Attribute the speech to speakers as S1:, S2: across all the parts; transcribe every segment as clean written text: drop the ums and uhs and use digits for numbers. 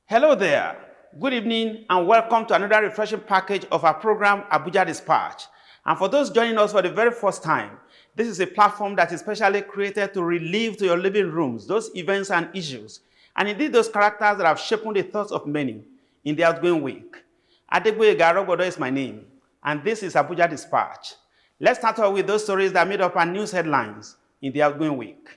S1: Hello there. Good evening and welcome to another refreshing package of our program, ABUJA Dispatch. And for those joining us for the very first time, this is a platform that is specially created to relive to your living rooms those events and issues, and indeed those characters that have shaped the thoughts of many in the outgoing week. Adegboye Garogodo is my name, and this is ABUJA Dispatch. Let's start off with those stories that made up our news headlines in the outgoing week.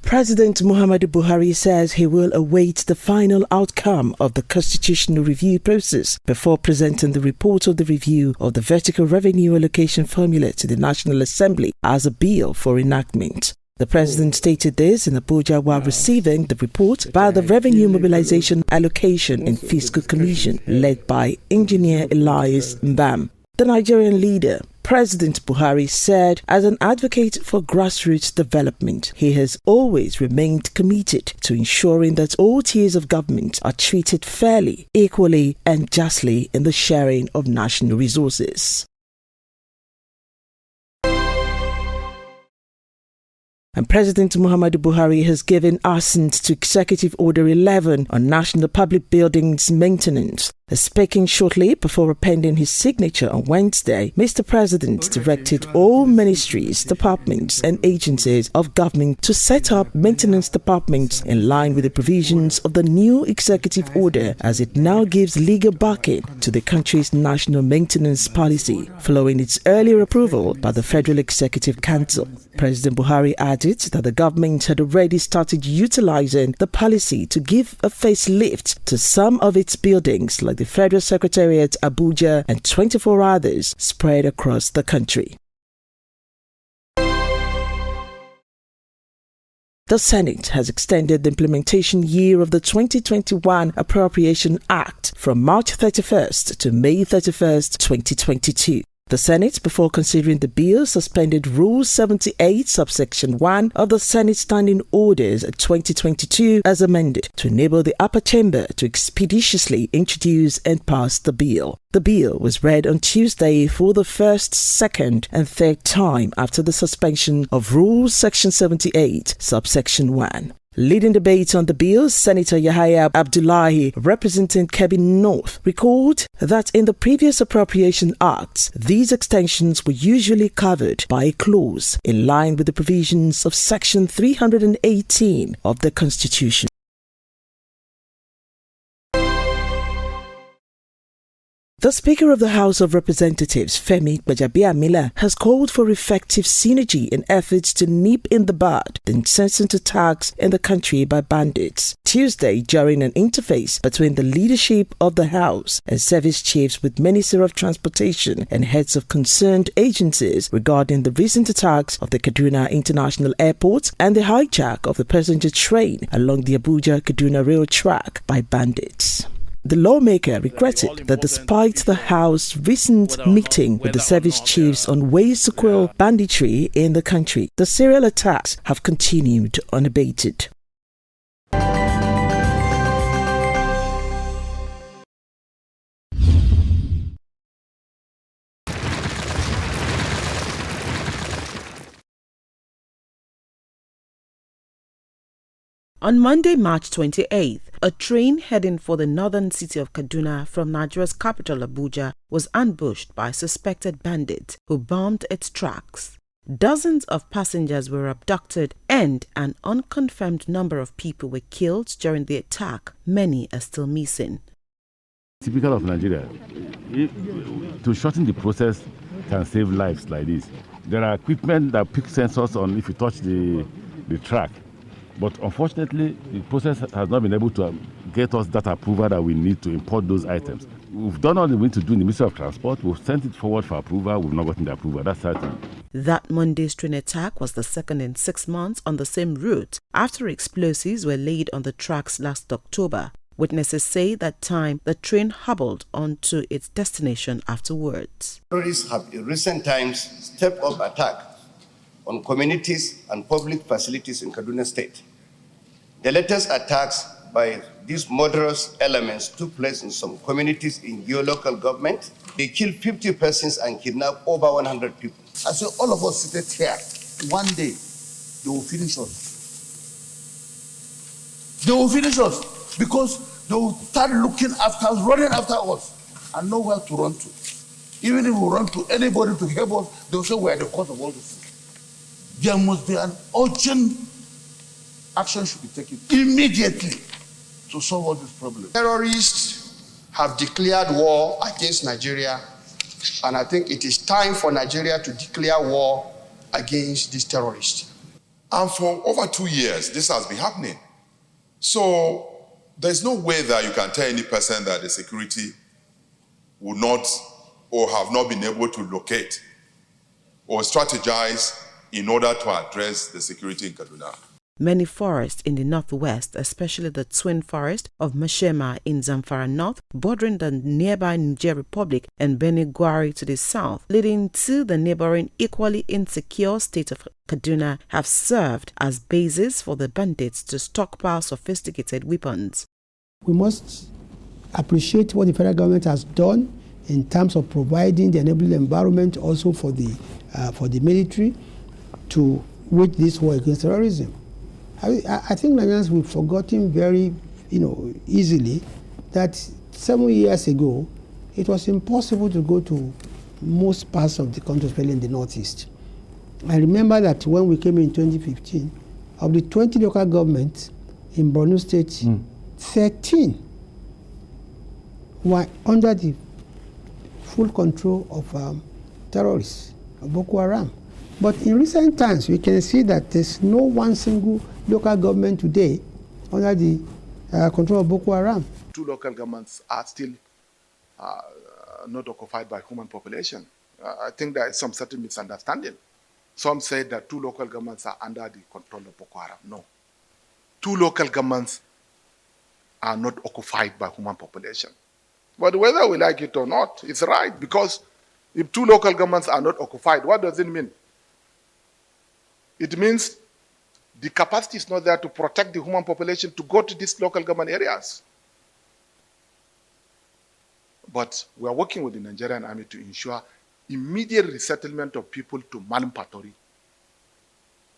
S2: President Muhammadu Buhari says he will await the final outcome of the constitutional review process before presenting the report of the review of the vertical revenue allocation formula to the National Assembly as a bill for enactment. The president stated this in Abuja while receiving the report by the Revenue Mobilization Allocation and Fiscal Commission led by Engineer Elias Mbam. The Nigerian leader, President Buhari, said as an advocate for grassroots development, he has always remained committed to ensuring that all tiers of government are treated fairly, equally and justly in the sharing of national resources. And President Muhammadu Buhari has given assent to Executive Order 11 on National Public Buildings Maintenance. Speaking shortly before appending his signature on Wednesday, Mr. President directed all ministries, departments and agencies of government to set up maintenance departments in line with the provisions of the new executive order, as it now gives legal backing to the country's national maintenance policy, following its earlier approval by the Federal Executive Council. President Buhari added that the government had already started utilizing the policy to give a facelift to some of its buildings, like the Federal Secretariat, ABUJA, and 24 others spread across the country. The Senate has extended the implementation year of the 2021 Appropriation Act from March 31st to May 31st, 2022. The Senate, before considering the bill, suspended Rule 78, subsection 1 of the Senate Standing Orders 2022 as amended to enable the upper chamber to expeditiously introduce and pass the bill. The bill was read on Tuesday for the first, second and third time after the suspension of Rule Section 78, subsection 1. Leading debate on the bill, Senator Yahaya Abdullahi, representing Kebbi North, recalled that in the previous Appropriation Acts, these extensions were usually covered by a clause in line with the provisions of Section 318 of the Constitution. The Speaker of the House of Representatives, Femi Gbajabiamila, has called for effective synergy in efforts to nip in the bud the incessant attacks in the country by bandits. Tuesday, during an interface between the leadership of the House and service chiefs with Minister of Transportation and heads of concerned agencies regarding the recent attacks of the Kaduna International Airport and the hijack of the passenger train along the Abuja-Kaduna rail track by bandits. The lawmaker regretted that despite the House's recent meeting with the service chiefs on ways to quell banditry in the country, the serial attacks have continued unabated. On Monday, March 28th, a train heading for the northern city of Kaduna from Nigeria's capital Abuja was ambushed by suspected bandits who bombed its tracks. Dozens of passengers were abducted and an unconfirmed number of people were killed during the attack. Many are still missing.
S3: Typical of Nigeria, to shorten the process can save lives like this. There are equipment that pick sensors on if you touch the track. But unfortunately, the process has not been able to get us that approval that we need to import those items. We've done all we need to do in the Ministry of Transport. We've sent it forward for approval. We've not gotten the approval. That's certain.
S2: That Monday's train attack was the second in 6 months on the same route after explosives were laid on the tracks last October. Witnesses say that time the train hobbled on to its destination afterwards.
S4: Terrorists have in recent times stepped up attack on communities and public facilities in Kaduna State. The latest attacks by these murderous elements took place in some communities in your local government. They killed 50 persons and kidnapped over 100 people.
S5: I said, all of us seated here, one day, they will finish us. They will finish us because they will start looking after us, running after us, and nowhere to run to. Even if we run to anybody to help us, they will say we are the cause of all this. There must be an urgent action should be taken immediately to solve all these problems.
S6: Terrorists have declared war against Nigeria, and I think it is time for Nigeria to declare war against these terrorists.
S7: And for over 2 years, this has been happening. So there's no way that you can tell any person that the security will not or have not been able to locate or strategize in order to address the security in Kaduna.
S2: Many forests in the northwest, especially the twin forest of Mashema in Zamfara North, bordering the nearby Niger Republic, and Beniguari to the south, leading to the neighboring equally insecure state of Kaduna, have served as bases for the bandits to stockpile sophisticated weapons.
S8: We must appreciate what the federal government has done in terms of providing the enabling environment also for the military to wage this war against terrorism. I think Nigerians we've forgotten very, easily that 7 years ago, it was impossible to go to most parts of the country, especially in the northeast. I remember that when we came in 2015, of the 20 local governments in Borno State, 13 were under the full control of terrorists, of Boko Haram. But in recent times, we can see that there's no one single local government today under the control of Boko Haram.
S5: 2 local governments are still not occupied by human population. I think there is some certain misunderstanding. Some say that 2 local governments are under the control of Boko Haram. No. 2 local governments are not occupied by human population. But whether we like it or not, it's right, because if 2 local governments are not occupied, what does it mean? It means the capacity is not there to protect the human population to go to these local government areas. But we are working with the Nigerian army to ensure immediate resettlement of people to Malampaturi,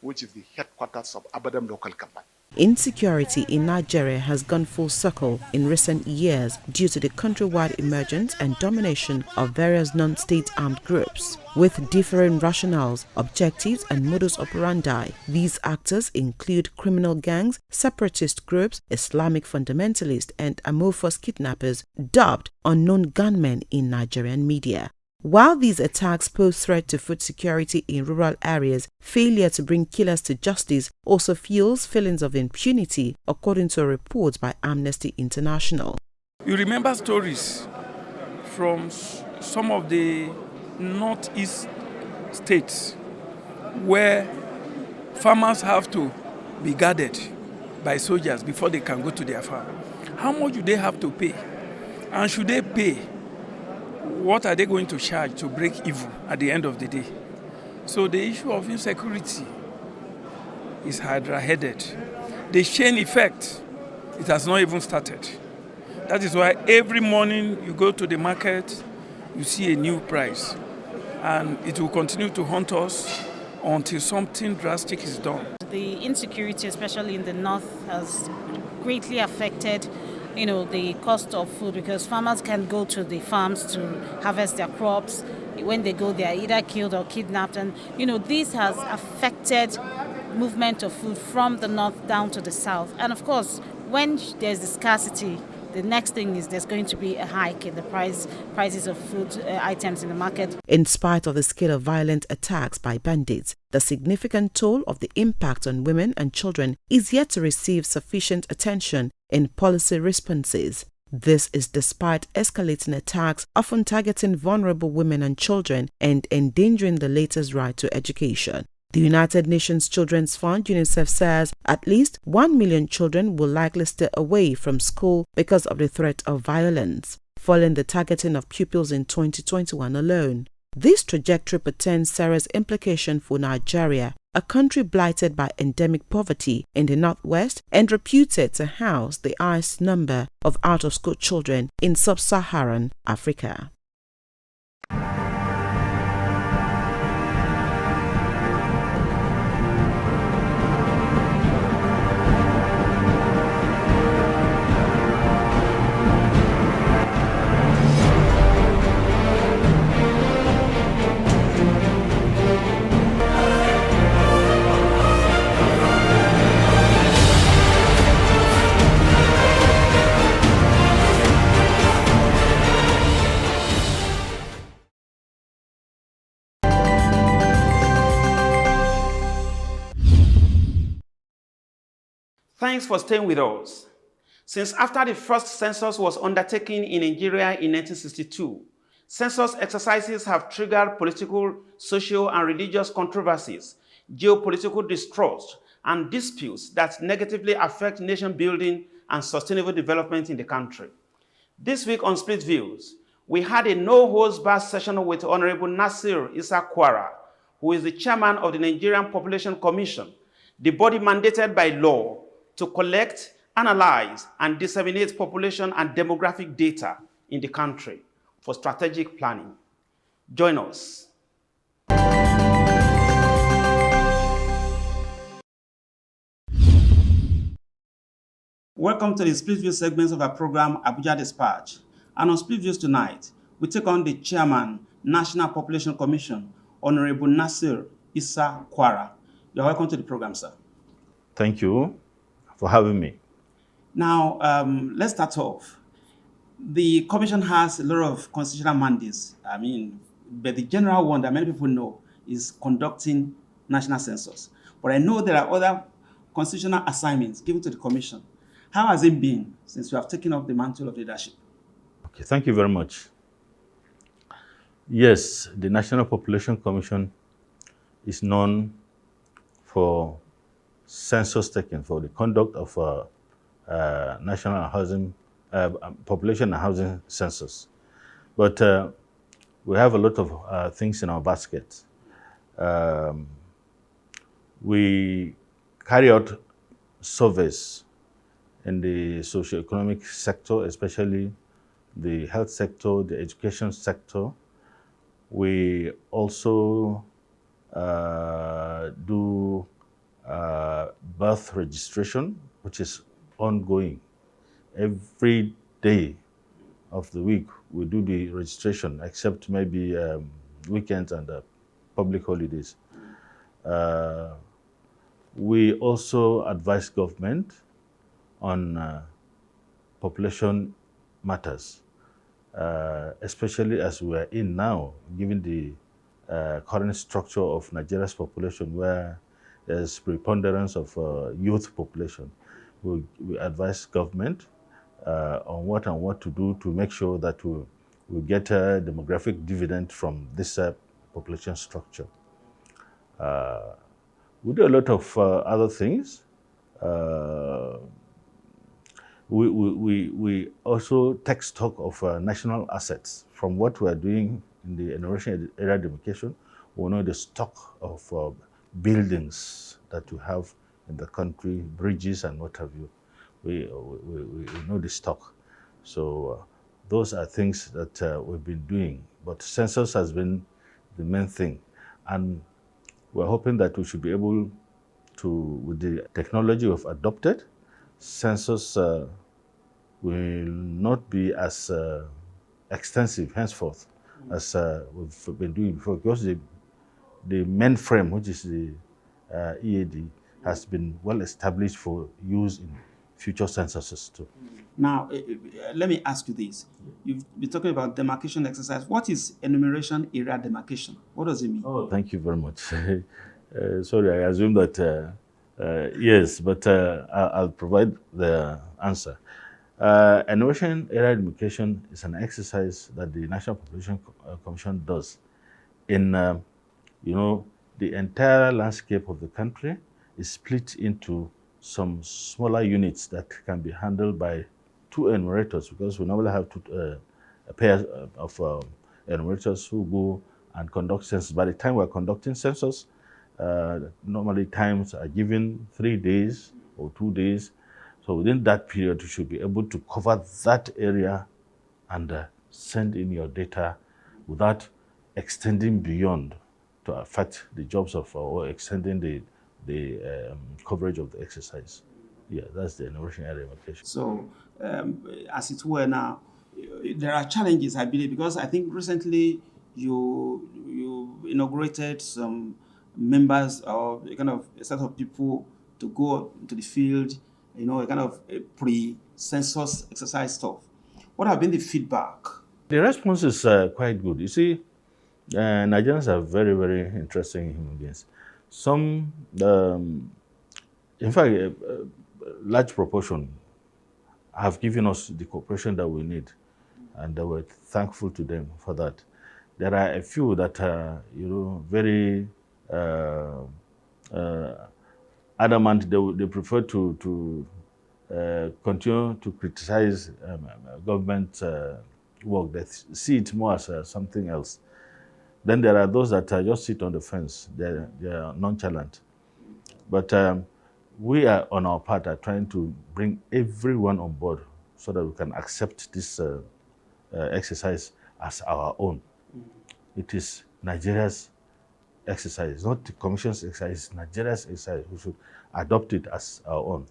S5: which is the headquarters of Abadam local government.
S2: Insecurity in Nigeria has gone full circle in recent years due to the countrywide emergence and domination of various non-state armed groups. With differing rationales, objectives, and modus operandi, these actors include criminal gangs, separatist groups, Islamic fundamentalists, and amorphous kidnappers dubbed unknown gunmen in Nigerian media. While these attacks pose threat to food security in rural areas, failure to bring killers to justice also fuels feelings of impunity, according to a report by Amnesty International.
S9: You remember stories from some of the northeast states where farmers have to be guarded by soldiers before they can go to their farm. How much do they have to pay? And should they pay? What are they going to charge to break even at the end of the day? So the issue of insecurity is hydra-headed. The chain effect, it has not even started. That is why every morning you go to the market, you see a new price. And it will continue to haunt us until something drastic is done.
S10: The insecurity, especially in the north, has greatly affected the cost of food, because farmers can go to the farms to harvest their crops. When they go, they are either killed or kidnapped. And, this has affected movement of food from the north down to the south. And of course, when there's the scarcity, the next thing is there's going to be a hike in the prices of food items in the market.
S2: In spite of the scale of violent attacks by bandits, the significant toll of the impact on women and children is yet to receive sufficient attention in policy responses. This is despite escalating attacks often targeting vulnerable women and children and endangering the latest right to education. The United Nations Children's Fund, UNICEF, says at least 1 million children will likely stay away from school because of the threat of violence, following the targeting of pupils in 2021 alone. This trajectory portends serious implication for Nigeria, a country blighted by endemic poverty in the northwest and reputed to house the highest number of out-of-school children in sub-Saharan Africa.
S1: Thanks for staying with us. Since after the first census was undertaken in Nigeria in 1962, census exercises have triggered political, social, and religious controversies, geopolitical distrust, and disputes that negatively affect nation building and sustainable development in the country. This week on Split Views, we had a no-holds-barred session with Honorable Nasir Issa Kwara, who is the chairman of the Nigerian Population Commission, the body mandated by law to collect, analyze, and disseminate population and demographic data in the country for strategic planning. Join us. Welcome to the Split View segments of our program, ABUJA Dispatch. And on Split Views tonight, we take on the chairman, National Population Commission, Honorable Nasir Issa Kwara. You're welcome to the program, sir.
S11: Thank you for having me.
S1: Now, let's start off. The commission has a lot of constitutional mandates. But the general one that many people know is conducting national census. But I know there are other constitutional assignments given to the commission. How has it been since you have taken up the mantle of leadership?
S11: Okay, thank you very much. Yes, the National Population Commission is known for census taking, for the conduct of national housing, population and housing census. But we have a lot of things in our basket. We carry out surveys in the socio-economic sector, especially the health sector, the education sector. We also do birth registration, which is ongoing. Every day of the week, we do the registration, except maybe weekends and public holidays. We also advise government on population matters, especially as we are in now, given the current structure of Nigeria's population, where there's preponderance of youth population. We advise government on what to do to make sure that we get a demographic dividend from this population structure. We do a lot of other things. We also take stock of national assets. From what we are doing in the enumeration area demarcation, we know the stock of buildings that we have in the country, bridges and what have you. We know the stock. So those are things that we've been doing. But census has been the main thing. And we're hoping that we should be able to, with the technology we've adopted, census will not be as extensive henceforth as we've been doing before, because the mainframe, which is the EAD, has been well established for use in future censuses too.
S1: Now, let me ask you this. You've been talking about demarcation exercise. What is enumeration area demarcation? What does it mean?
S11: Oh, thank you very much. Sorry, I assume that, yes, but I'll provide the answer. Enumeration area demarcation is an exercise that the National Population Commission does in, the entire landscape of the country is split into some smaller units that can be handled by two enumerators, because we normally have two pairs of enumerators who go and conduct census. By the time we're conducting census, normally times are given 3 days or 2 days. So within that period, you should be able to cover that area and send in your data without extending beyond to affect the jobs of or extending the coverage of the exercise. Yeah, that's the enumeration area demarcation.
S1: So, as it were now, there are challenges, I believe, because I think recently you inaugurated some members or a kind of a set of people to go into the field, a kind of a pre-census exercise stuff. What have been the feedback?
S11: The response is quite good. You see, Nigerians are very, very interesting human beings. Some, in fact, a large proportion have given us the cooperation that we need, and we're thankful to them for that. There are a few that are, very adamant. They prefer to continue to criticize government work. They see it more as something else. Then there are those that just sit on the fence. They are nonchalant. But we are on our part are trying to bring everyone on board so that we can accept this exercise as our own. It is Nigeria's exercise, not the Commission's exercise, it's Nigeria's exercise. We should adopt it as our own.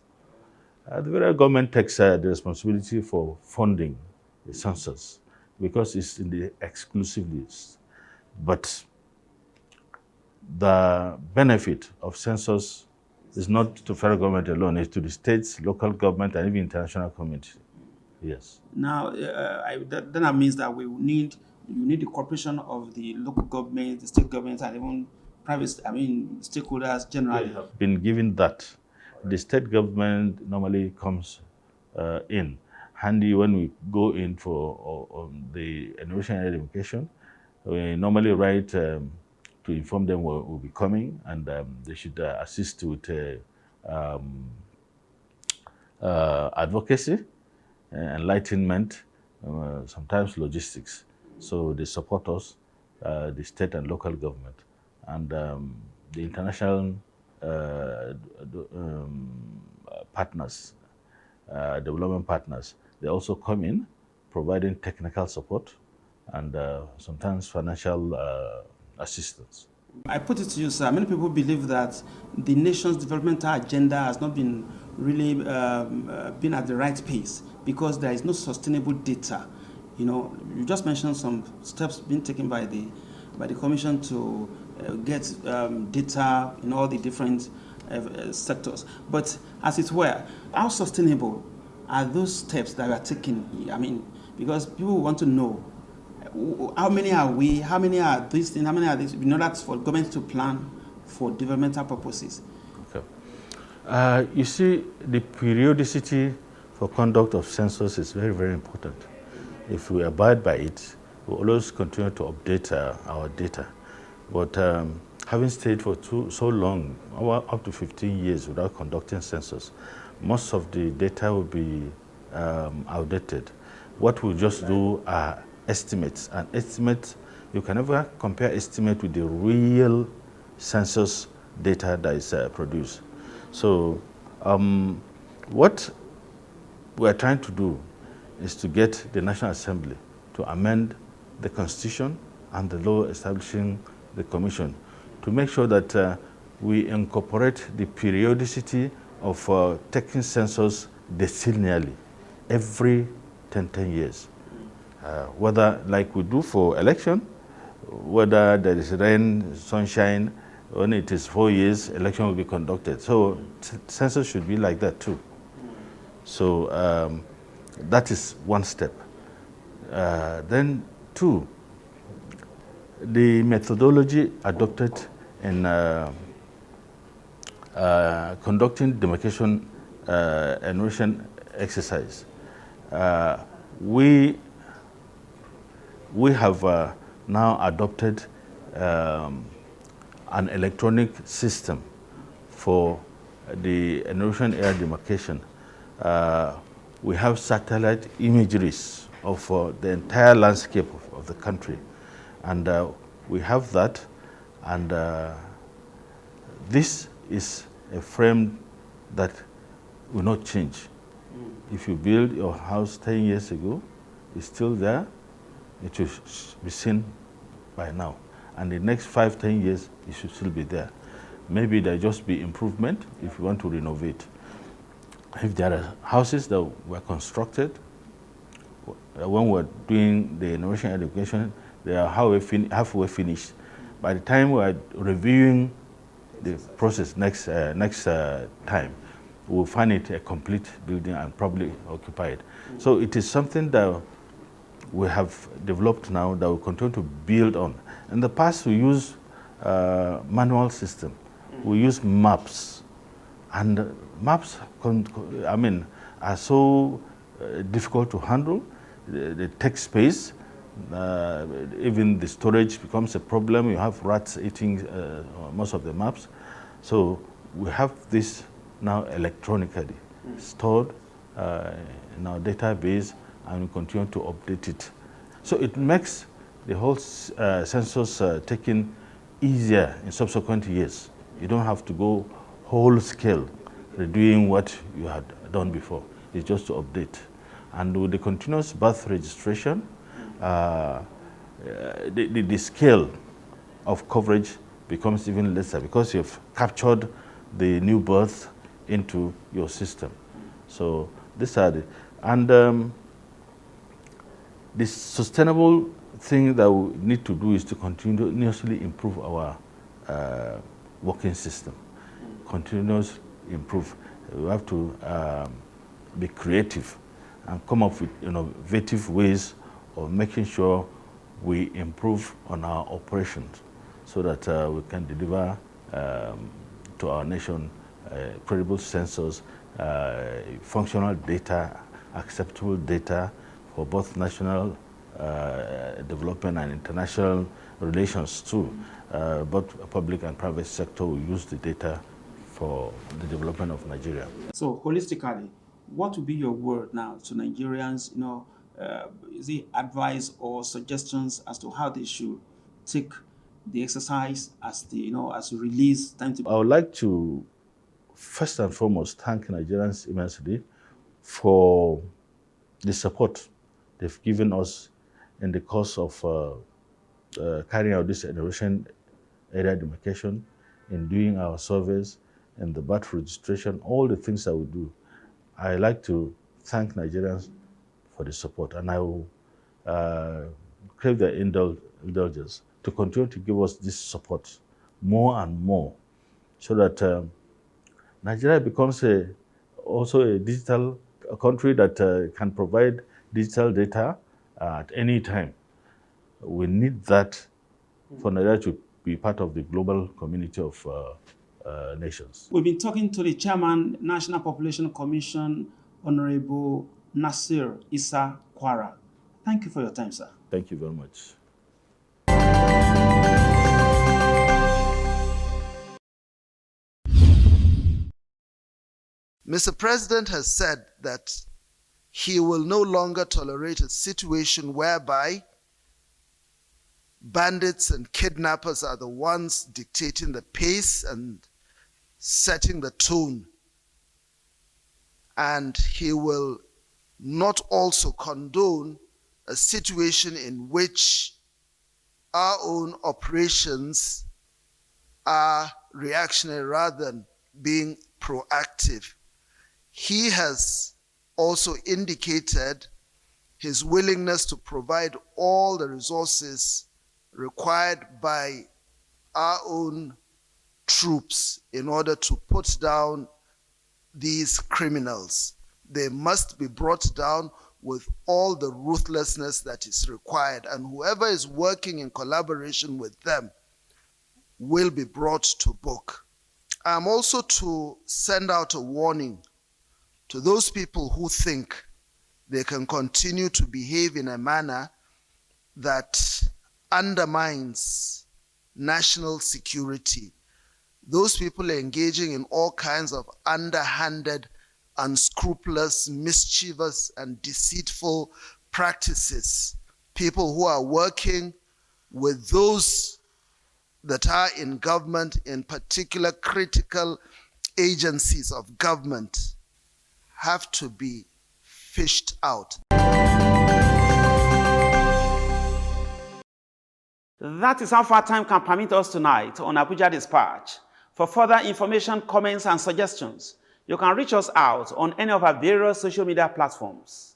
S11: The federal government takes the responsibility for funding the census because it's in the exclusive list. But the benefit of census is not to federal government alone, it's to the states, local government, and even international community. Yes.
S1: Now, that means that you need the cooperation of the local government, the state government, and even private, stakeholders generally.
S11: Have been given that. The state government normally comes in handy when we go in for the enumeration area demarcation. We normally write to inform them we'll be coming, and they should assist with advocacy, enlightenment, sometimes logistics. So they support us, the state and local government, and the international partners, development partners. They also come in, providing technical support and sometimes financial assistance.
S1: I put it to you, sir. Many people believe that the nation's developmental agenda has not been really been at the right pace because there is no sustainable data. You just mentioned some steps being taken by the Commission to get data in all the different sectors. But as it were, how sustainable are those steps that are taken? Because people want to know how many are we, how many are these things, how many are these, in order for government to plan for developmental purposes.
S11: Okay. You see, the periodicity for conduct of census is very, very important. If we abide by it, we always continue to update our data. But having stayed for so long, up to 15 years without conducting census, most of the data will be outdated. What we just do are estimates. And estimates, you can never compare estimate with the real census data that is produced. So what we are trying to do is to get the National Assembly to amend the Constitution and the law establishing the Commission to make sure that we incorporate the periodicity of taking census decennially every 10 years. Whether like we do for election, whether there is rain, sunshine, when it is 4 years, election will be conducted. So census should be like that too. So that is one step. Then two, the methodology adopted in conducting demarcation enumeration exercise. We have now adopted an electronic system for the enumeration area demarcation. We have satellite imageries of the entire landscape of the country. And We have that, and this is a frame that will not change. If you build your house 10 years ago, it's still there, it should be seen by now. And the next 5-10 years, it should still be there. Maybe there just be improvement if you want to renovate. If there are houses that were constructed, when we're doing the innovation education, they are halfway finished. By the time we're reviewing the process next time, we'll find it a complete building and probably occupied. So it is something that we have developed now that we continue to build on. In the past, we used manual system. We use maps, and maps, are so difficult to handle. They take space. Even the storage becomes a problem. You have rats eating most of the maps. So we have this now electronically stored in our database, and we continue to update it. So it makes the whole census taking easier in subsequent years. You don't have to go whole scale redoing what you had done before. It's just to update. And with the continuous birth registration, the scale of coverage becomes even lesser because you've captured the new birth into your system. So these are the sustainable thing that we need to do is to continuously improve our working system. Continuously improve. We have to be creative and come up with innovative ways of making sure we improve on our operations so that we can deliver to our nation credible census, functional data, acceptable data for both national development and international relations too. Both public and private sector will use the data for the development of Nigeria.
S1: So holistically, what would be your word now to Nigerians? Is it advice or suggestions as to how they should take the exercise as the as a release time to?
S11: I would like to first and foremost thank Nigerians immensely for the support they've given us in the course of carrying out this innovation area demarcation, in doing our surveys, and the birth registration, all the things that we do. I like to thank Nigerians for the support, and I will crave their indulgence to continue to give us this support more and more, so that Nigeria becomes also a digital country that can provide digital data at any time. We need that for Nigeria to be part of the global community of nations.
S1: We've been talking to the Chairman, National Population Commission, Honorable Nasir Issa Kwara. Thank you for your time, sir.
S11: Thank you very much.
S12: Mr. President has said that he will no longer tolerate a situation whereby bandits and kidnappers are the ones dictating the pace and setting the tone. And he will not also condone a situation in which our own operations are reactionary rather than being proactive. He has also indicated his willingness to provide all the resources required by our own troops in order to put down these criminals. They must be brought down with all the ruthlessness that is required, and whoever is working in collaboration with them will be brought to book. I'm also to send out a warning to those people who think they can continue to behave in a manner that undermines national security. Those people are engaging in all kinds of underhanded, unscrupulous, mischievous, and deceitful practices. People who are working with those that are in government, in particular critical agencies of government, have to be fished out.
S1: That is how far time can permit us tonight on Abuja Dispatch. For further information, comments, and suggestions, you can reach us out on any of our various social media platforms.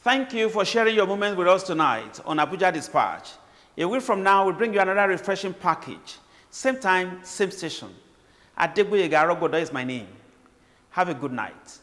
S1: Thank you for sharing your moments with us tonight on Abuja Dispatch. A week from now, we'll bring you another refreshing package. Same time, same station. Adegboyega Arogodo is my name. Have a good night.